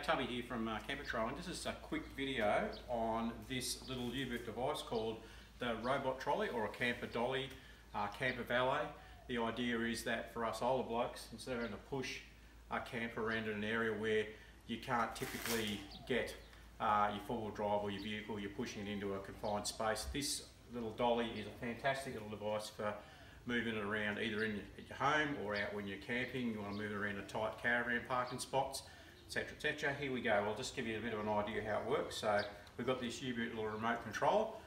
Tubby here from Camper Trolley. This is a quick video on this little U-boot device called the robot trolley, or a camper dolly, camper valet. The idea is that for us older blokes, instead of having to push a camper around in an area where you can't typically get your four-wheel drive or your vehicle, you're pushing it into a confined space. This little dolly is a fantastic little device for moving it around either in your home or out when you're camping. You want to move it around a tight caravan parking spots, etc, etc. Here we go. I'll just give you a bit of an idea how it works. So we've got this U-boot little remote control.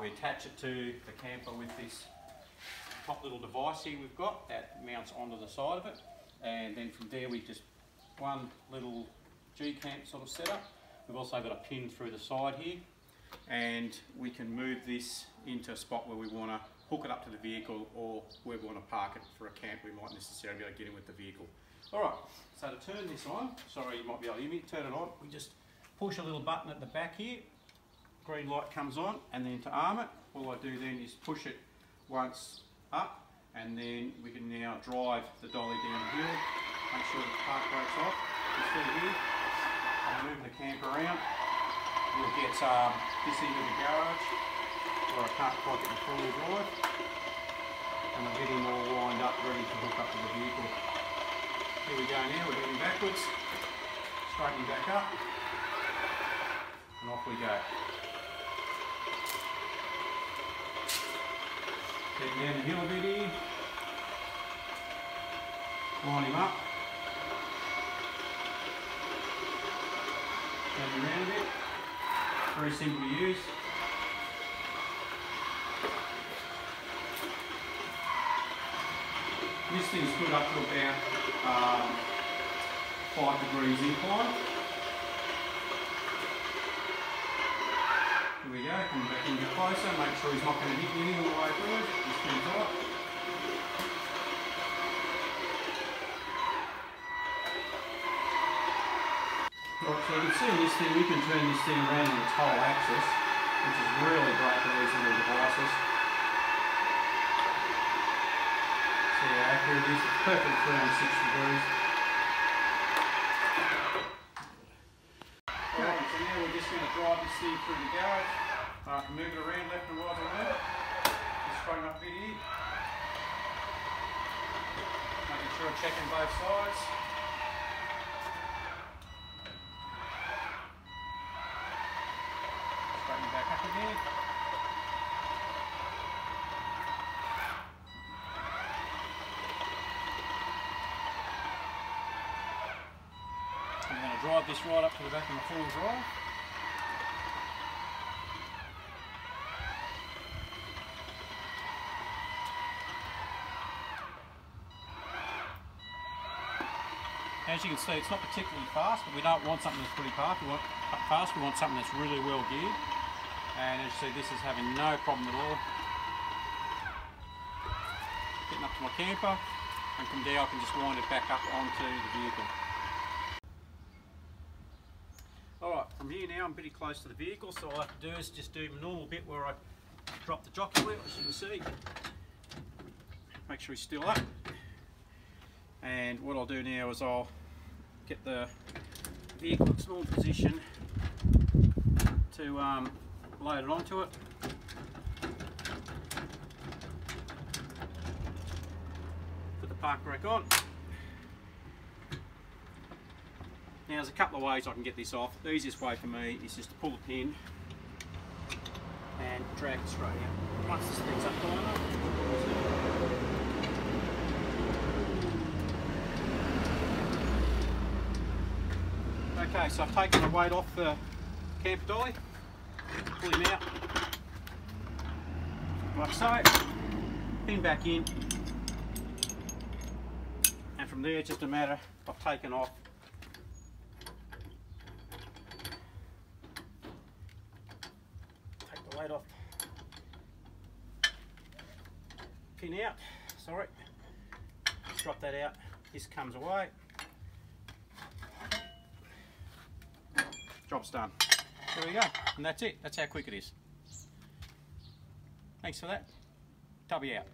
We attach it to the camper with this top little device here we've got that mounts onto the side of it, and then from there we just one little G-camp sort of setup. We've also got a pin through the side here, and we can move this into a spot where we want to hook it up to the vehicle, or where we want to park it for a camp we might necessarily be able to get in with the vehicle. Alright, so to turn this on, sorry you might be able to hear me, turn it on, we just push a little button at the back here, green light comes on, and then to arm it, all I do then is push it once up, and then we can now drive the dolly down the hill. Make sure the park brake's off. You see here, I'm moving the camper around. We'll get this into the garage where I can't quite get the four-wheel drive, and I'm getting all lined up, ready to hook up to the vehicle. Here we go now, we're heading backwards, straightening back up, and off we go. Heading down the hill a bit here, line him up, turn him around a bit, very simple to use. This thing's good up to about 5 degrees incline. Here we go, come back in a bit closer, make sure he's not going to hit anything all the way through it. Just pretty tight. Right, so you can see in this thing, we can turn this thing around in its whole axis, which is really great for these little devices. See how accurate it is? It's perfect 360 degrees. Alright, so now we're just going to drive this thing through the garage. I can move it around left and right around. Just straighten up a bit here. Making sure I'm checking both sides. Straighten back up again. I'm going to drive this right up to the back of my four-wheel drive. As you can see, it's not particularly fast, but we don't want something that's pretty fast. We want something that's really well geared. And as you see, this is having no problem at all. Getting up to my camper, and from there I can just wind it back up onto the vehicle. Alright, from here now I'm pretty close to the vehicle, so all I have to do is just do my normal bit where I drop the jockey wheel, as you can see. Make sure he's still up. And what I'll do now is I'll get the vehicle in its normal position to load it onto it. Put the park brake on. Now there's a couple of ways I can get this off. The easiest way for me is just to pull the pin and drag it straight out. Once this thing's up high enough. Okay, so I've taken the weight off the camper dolly, pull him out, like so, pin back in, and from there it's just a matter of taking off take the weight off, pin out, sorry, just drop that out, this comes away. Job's done. There we go, and that's it. That's how quick it is. Thanks for that. Tubby out.